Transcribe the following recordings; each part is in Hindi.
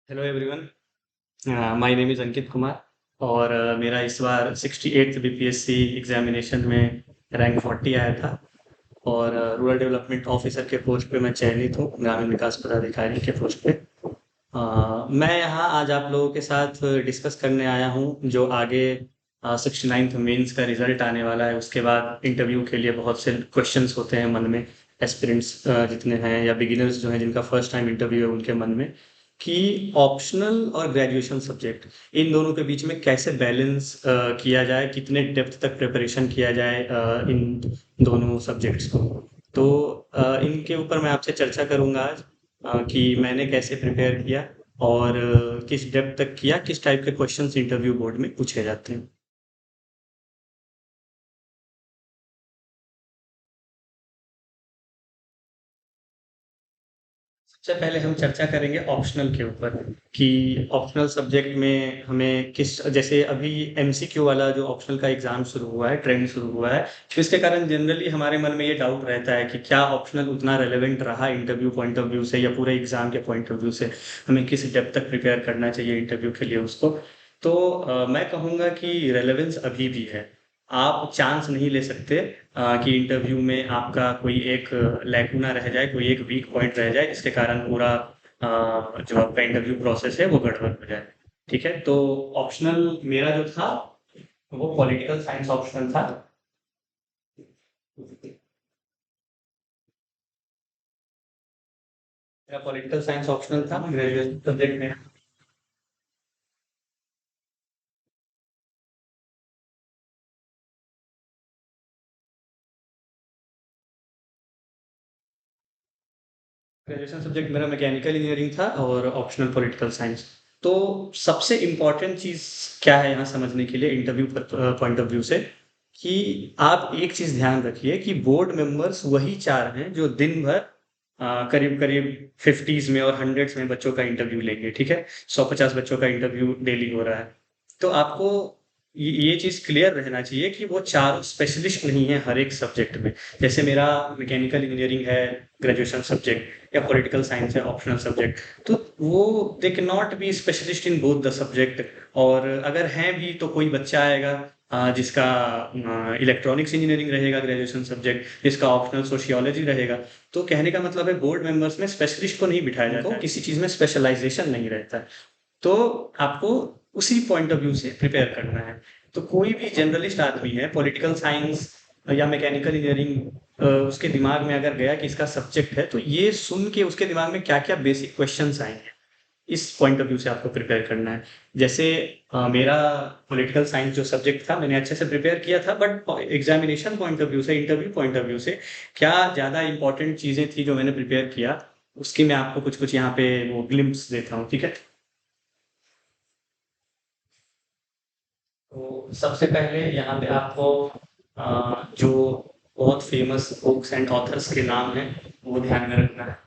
Hello everyone. My name is Ankit Kumar और मेरा इस बार 68th बीपीएससी एग्जामिनेशन में रैंक 40 आया था और रूरल डेवलपमेंट ऑफिसर के पोस्ट पे मैं चयनित हूँ, ग्रामीण विकास पदाधिकारी के पोस्ट पे। मैं यहाँ आज आप लोगों के साथ डिस्कस करने आया हूँ जो आगे 69th मेंस का रिजल्ट आने वाला है। उसके बाद इंटरव्यू के लिए बहुत से क्वेश्चंस होते हैं मन में, एस्पिरेंट्स जितने हैं या बिगिनर्स जो हैं जिनका फर्स्ट टाइम इंटरव्यू है उनके मन में कि ऑप्शनल और ग्रेजुएशन सब्जेक्ट इन दोनों के बीच में कैसे बैलेंस किया जाए, कितने डेप्थ तक प्रिपरेशन किया जाए इन दोनों सब्जेक्ट्स को। तो इनके ऊपर मैं आपसे चर्चा करूंगा आज कि मैंने कैसे प्रिपेयर किया और किस डेप्थ तक किया, किस टाइप के क्वेश्चंस इंटरव्यू बोर्ड में पूछे जाते हैं। सबसे पहले हम चर्चा करेंगे ऑप्शनल के ऊपर कि ऑप्शनल सब्जेक्ट में हमें किस, जैसे अभी एमसीक्यू वाला जो ऑप्शनल का एग्जाम शुरू हुआ है, ट्रेंड शुरू हुआ है, तो इसके कारण जनरली हमारे मन में ये डाउट रहता है कि क्या ऑप्शनल उतना रेलेवेंट रहा इंटरव्यू पॉइंट ऑफ व्यू से या पूरे एग्जाम के पॉइंट ऑफ व्यू से, हमें किस डेप्थ तक प्रिपेयर करना चाहिए इंटरव्यू के लिए उसको। तो मैं कहूँगा कि रेलेवेंस अभी भी है। आप चांस नहीं ले सकते कि इंटरव्यू में आपका कोई एक लैकुना रह जाए, कोई एक वीक पॉइंट रह जाए जिसके कारण पूरा जो आपका इंटरव्यू प्रोसेस है वो गड़बड़ हो जाए। ठीक है, तो ऑप्शनल मेरा जो था वो पॉलिटिकल साइंस ऑप्शनल था। मेरा पॉलिटिकल साइंस ऑप्शनल था ग्रेजुएशन सब्जेक्ट में। ग्रेजुएशन सब्जेक्ट मेरा मैकेनिकल इंजीनियरिंग था और ऑप्शनल पॉलिटिकल साइंस। तो सबसे इम्पोर्टेंट चीज़ क्या है यहाँ समझने के लिए इंटरव्यू पॉइंट ऑफ व्यू से, कि आप एक चीज़ ध्यान रखिए कि बोर्ड मेंबर्स वही चार हैं जो दिन भर करीब करीब 50s में और 100s में बच्चों का इंटरव्यू लेंगे। ठीक है, 150 बच्चों का इंटरव्यू डेली हो रहा है। तो आपको ये चीज़ क्लियर रहना चाहिए कि वो चारों स्पेशलिस्ट नहीं है हर एक सब्जेक्ट में। जैसे मेरा मैकेनिकल इंजीनियरिंग है ग्रेजुएशन सब्जेक्ट, या पॉलिटिकल साइंस है ऑप्शनल सब्जेक्ट, तो वो they can not be specialist in both the subject. और अगर हैं भी तो कोई बच्चा आएगा जिसका इलेक्ट्रॉनिक्स इंजीनियरिंग रहेगा ग्रेजुएशन सब्जेक्ट, जिसका ऑप्शनल सोशियोलॉजी रहेगा। तो कहने का मतलब है बोर्ड मेंबर्स में स्पेशलिस्ट को नहीं बिठाया जाता है, किसी चीज़ में स्पेशलाइजेशन नहीं रहता है। तो आपको उसी पॉइंट ऑफ व्यू से प्रिपेयर करना है। तो कोई भी जनरलिस्ट आदमी है पॉलिटिकल साइंस या मैकेनिकल इंजीनियरिंग, उसके दिमाग में अगर गया कि इसका सब्जेक्ट है, तो ये सुन के उसके दिमाग में क्या क्या बेसिक क्वेश्चंस आएंगे, इस पॉइंट ऑफ व्यू से आपको प्रिपेयर करना है। जैसे मेरा पॉलिटिकल साइंस जो सब्जेक्ट था मैंने अच्छे से प्रिपेयर किया था, but examination point of view से, इंटरव्यू पॉइंट ऑफ व्यू से क्या ज़्यादा इंपॉर्टेंट चीज़ें थी जो मैंने प्रिपेयर किया, उसकी मैं आपको कुछ कुछ यहाँ पे वो ग्लिम्स देता हूँ। ठीक है, तो सबसे पहले यहाँ पे आपको जो बहुत फेमस बुक्स एंड ऑथर्स के नाम हैं वो ध्यान में रखना है।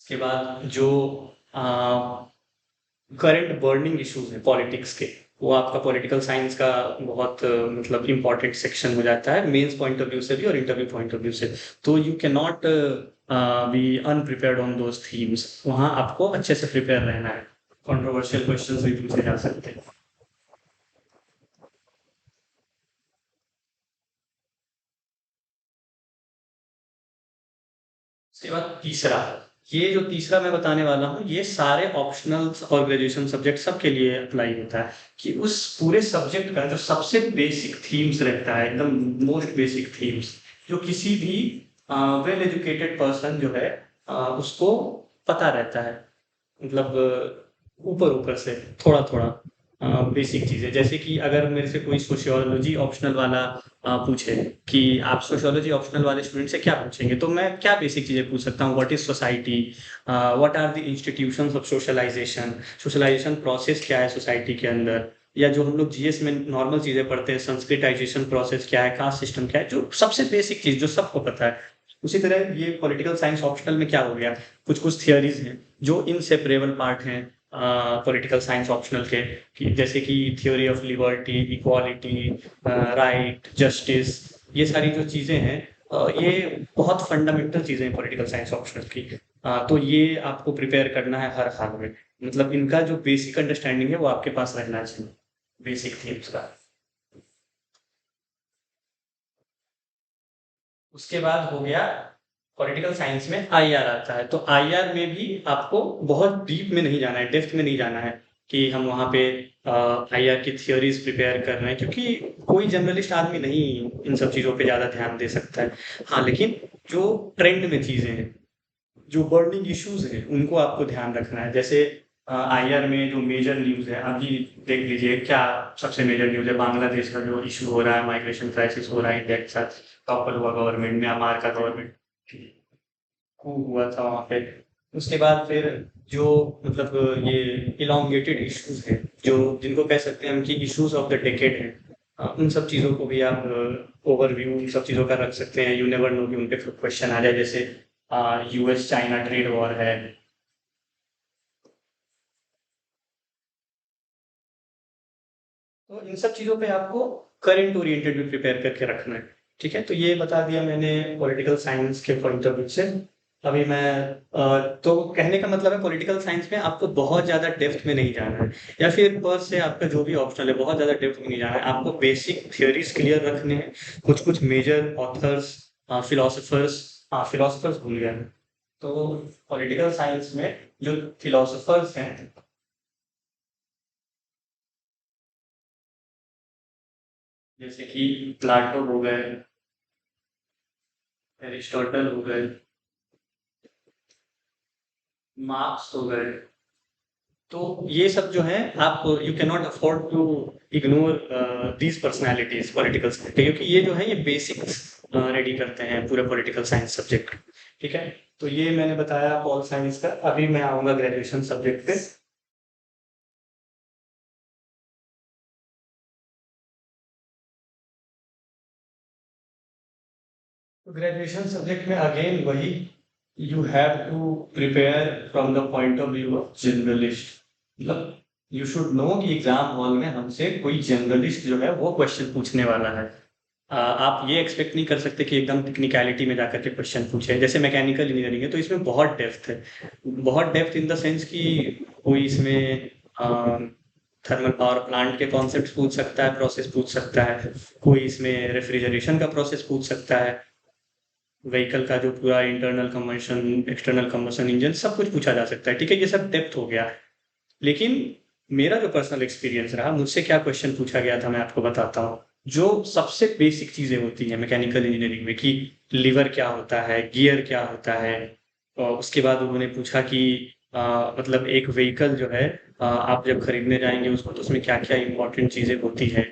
उसके बाद जो करंट बर्निंग इश्यूज हैं पॉलिटिक्स के, वो आपका पॉलिटिकल साइंस का बहुत मतलब इम्पोर्टेंट सेक्शन हो जाता है मेंस पॉइंट ऑफ व्यू से भी और इंटरव्यू पॉइंट ऑफ व्यू से। तो you can not be अनप्रिपेयर्ड on those themes, वहाँ आपको अच्छे से प्रिपेयर रहना है। कंट्रोवर्शियल क्वेश्चंस भी पूछे जा सकते हैं। उसके बाद तीसरा, ये जो तीसरा मैं बताने वाला हूँ ये सारे ऑप्शनल्स और ग्रेजुएशन सब्जेक्ट सबके लिए अप्लाई होता है, कि उस पूरे सब्जेक्ट का जो सबसे बेसिक थीम्स रहता है, एकदम मोस्ट बेसिक थीम्स, जो किसी भी वेल एजुकेटेड पर्सन जो है उसको पता रहता है, मतलब ऊपर ऊपर से थोड़ा थोड़ा बेसिक चीजें। जैसे कि अगर मेरे से कोई सोशियोलॉजी ऑप्शनल वाला पूछे कि आप सोशियोलॉजी ऑप्शनल वाले स्टूडेंट से क्या पूछेंगे, तो मैं क्या बेसिक चीजें पूछ सकता हूँ, what is society, what are the institutions of socialization, socialization process क्या है सोसाइटी के अंदर, या जो हम लोग जीएस में नॉर्मल चीजें पढ़ते हैं, संस्कृताइजेशन प्रोसेस क्या है, कास्ट सिस्टम क्या है, जो सबसे बेसिक चीज जो सबको पता है। उसी तरह ये पॉलिटिकल साइंस ऑप्शनल में क्या हो गया, कुछ कुछ थियोरीज हैं जो इनसेपरेबल पार्ट हैं पॉलिटिकल साइंस ऑप्शनल के, कि जैसे कि theory of liberty, equality, right, justice, ये सारी जो चीज़ें हैं ये बहुत फंडामेंटल चीज़ें हैं पॉलिटिकल साइंस ऑप्शनल की। तो ये आपको प्रिपेयर करना है हर हाल में। मतलब इनका जो बेसिक अंडरस्टैंडिंग है वो आपके पास रहना चाहिए, बेसिक थीम्स का। उसके बाद हो गया पॉलिटिकल साइंस में आईआर आता है। तो आईआर में भी आपको बहुत डीप में नहीं जाना है, डेप्थ में नहीं जाना है कि हम वहाँ पे आईआर की थियोरीज प्रिपेयर कर रहे हैं, क्योंकि कोई जर्नलिस्ट आदमी नहीं इन सब चीज़ों पे ज़्यादा ध्यान दे सकता है। हाँ, लेकिन जो ट्रेंड में चीज़ें हैं, जो बर्निंग इश्यूज हैं, उनको आपको ध्यान रखना है। जैसे आईआर में जो मेजर न्यूज़ है अभी, देख लीजिए क्या सबसे मेजर न्यूज़ है। बांग्लादेश का जो इशू हो रहा है, माइग्रेशन क्राइसिस हो रहा है इंडिया के साथ, टॉपल हुआ गवर्नमेंट, म्यांमार का गवर्नमेंट coup हुआ था वहाँ पे। उसके बाद फिर जो मतलब ये इलॉन्गेटेड इश्यूज है, जो जिनको कह सकते हैं हम कि इश्यूज ऑफ द डेकेड है, उन सब चीज़ों को भी आप ओवरव्यू उन सब चीज़ों का रख सकते हैं। यू नेवर नो कि उन पे क्वेश्चन आ जाए। जैसे यूएस चाइना ट्रेड वॉर है। तो इन सब चीज़ों पे आपको करंट ओरिएंटेड भी प्रिपेयर करके रखना है। ठीक है, तो ये बता दिया मैंने पॉलिटिकल साइंस के पॉइंट ऑफ व्यू से। अभी मैं तो कहने का मतलब है पॉलिटिकल साइंस में आपको बहुत ज़्यादा डेप्थ में नहीं जाना है, या फिर बस से आपका जो भी ऑप्शनल है बहुत ज़्यादा डेप्थ में नहीं जाना है। आपको बेसिक थियोरीज क्लियर रखने हैं, कुछ कुछ मेजर ऑथर्स, फिलोसफर्स, हाँ फिलोसफर्स भूल गया मैं। तो पॉलिटिकल साइंस में जो फिलोसफर्स हैं, जैसे कि प्लाटो हो गए, एरिस्टोटल हो गए, मार्क्स हो गए, तो ये सब जो है आप you can not afford to ignore these personalities political science, क्योंकि ये जो है ये बेसिक्स रेडी करते हैं पूरे पॉलिटिकल साइंस सब्जेक्ट। ठीक है, तो ये मैंने बताया पॉल साइंस का। अभी मैं आऊंगा ग्रेजुएशन सब्जेक्ट पे। तो ग्रेजुएशन सब्जेक्ट में अगेन वही, you have to prepare from the point of view of journalist. मतलब यू शुड नो कि एग्जाम हॉल में हमसे कोई जर्नलिस्ट जो है वो क्वेश्चन पूछने वाला है। आप ये एक्सपेक्ट नहीं कर सकते कि एकदम टेक्निकलिटी में जाकर के क्वेश्चन पूछे। जैसे मैकेनिकल इंजीनियरिंग है तो इसमें बहुत डेप्थ है, बहुत डेप्थ इन द सेंस कि कोई इसमें थर्मल पावर प्लांट के कॉन्सेप्ट पूछ सकता है, प्रोसेस पूछ सकता है। कोई इसमें रेफ्रिजरेशन का प्रोसेस पूछ सकता है, व्हीकल का जो पूरा internal combustion, external combustion engine, सब कुछ पूछा जा सकता है। ठीक है, ये सब डेप्थ हो गया। लेकिन मेरा जो पर्सनल एक्सपीरियंस रहा, मुझसे क्या क्वेश्चन पूछा गया था मैं आपको बताता हूँ। जो सबसे बेसिक चीजें होती हैं मैकेनिकल इंजीनियरिंग में, कि लीवर क्या होता है, गियर क्या होता है। और उसके बाद उन्होंने पूछा कि मतलब एक व्हीकल जो है, आप जब खरीदने जाएंगे उसको, तो उसमें क्या क्या इंपॉर्टेंट चीजें होती है,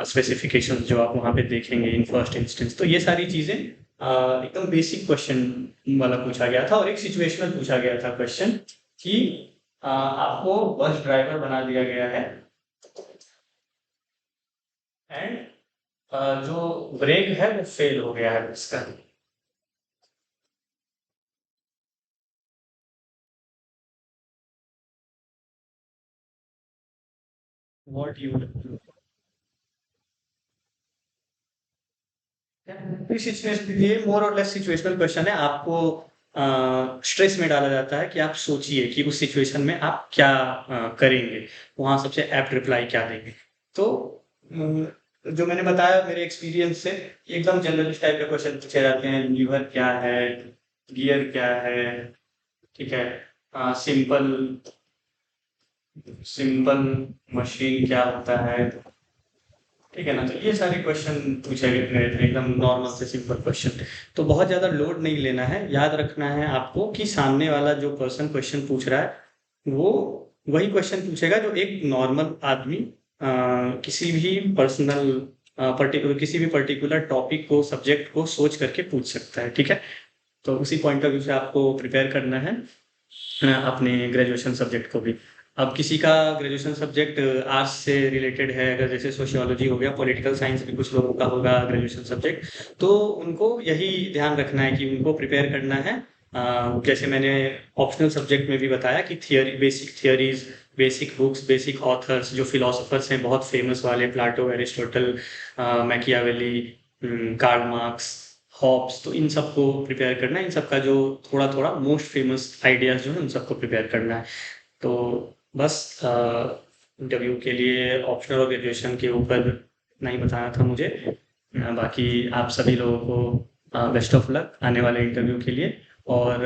स्पेसिफिकेशंस जो आप वहाँ पे देखेंगे इन फर्स्ट इंस्टेंस। तो ये सारी चीजें एकदम बेसिक क्वेश्चन वाला पूछा गया था। और एक सिचुएशनल पूछा गया था क्वेश्चन कि आपको बस ड्राइवर बना दिया गया है, एंड जो ब्रेक है वो फेल हो गया है बस का। What you do. इस सिचुएशन, ये मोर और लेस सिचुएशनल क्वेश्चन है। आपको स्ट्रेस में डाला जाता है कि आप सोचिए कि उस सिचुएशन में आप क्या करेंगे, वहां सबसे एप्ट रिप्लाई क्या देंगे। तो अम, जो मैंने बताया मेरे एक्सपीरियंस से, एकदम जनरलिस्ट टाइप के क्वेश्चन पूछे जाते हैं। लीवर क्या है, गियर क्या है, ठीक है, सिंपल सिंपल मशीन क्या होता है, ठीक है ना। तो ये सारे क्वेश्चन पूछे गए थे, एकदम नॉर्मल से सिंपल क्वेश्चन। तो बहुत ज़्यादा लोड नहीं लेना है, याद रखना है आपको कि सामने वाला जो पर्सन क्वेश्चन पूछ रहा है वो वही क्वेश्चन पूछेगा जो एक नॉर्मल आदमी किसी भी पर्सनल पर्टिकुलर किसी भी पर्टिकुलर टॉपिक को, सब्जेक्ट को सोच करके पूछ सकता है। ठीक है, तो उसी पॉइंट ऑफ व्यू से आपको प्रिपेयर करना है अपने ग्रेजुएशन सब्जेक्ट को भी। अब किसी का ग्रेजुएशन सब्जेक्ट आर्ट्स से रिलेटेड है, अगर जैसे सोशियोलॉजी हो गया, पॉलिटिकल साइंस भी कुछ लोगों का होगा ग्रेजुएशन सब्जेक्ट, तो उनको यही ध्यान रखना है कि उनको प्रिपेयर करना है। जैसे मैंने ऑप्शनल सब्जेक्ट में भी बताया कि theory, basic theories, basic books, basic authors, जो फिलोसफर्स हैं बहुत फेमस वाले, Plato, Aristotle, Machiavelli, Karl Marx, Hobbes, तो इन सबको प्रिपेयर करना है। इन सबका जो थोड़ा-थोड़ा मोस्ट फेमस आइडियाज़ जो हैं, उन सबको प्रिपेयर करना है। तो बस इंटरव्यू के लिए ऑप्शनल और ग्रेजुएशन के ऊपर इतना ही बताना था मुझे। बाकी आप सभी लोगों को बेस्ट ऑफ लक आने वाले इंटरव्यू के लिए। और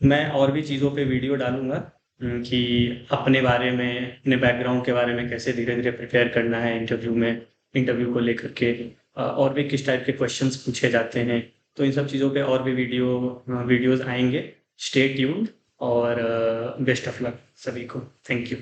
मैं और भी चीज़ों पे वीडियो डालूँगा कि अपने बारे में, अपने बैकग्राउंड के बारे में कैसे धीरे-धीरे प्रिपेयर करना है इंटरव्यू में, इंटरव्यू को लेकर के और भी किस टाइप के क्वेश्चंस पूछे जाते हैं। तो इन सब चीज़ों पे और भी वीडियोज़ आएँगे। स्टे ट्यून्ड और बेस्ट ऑफ लक सभी को। Thank you.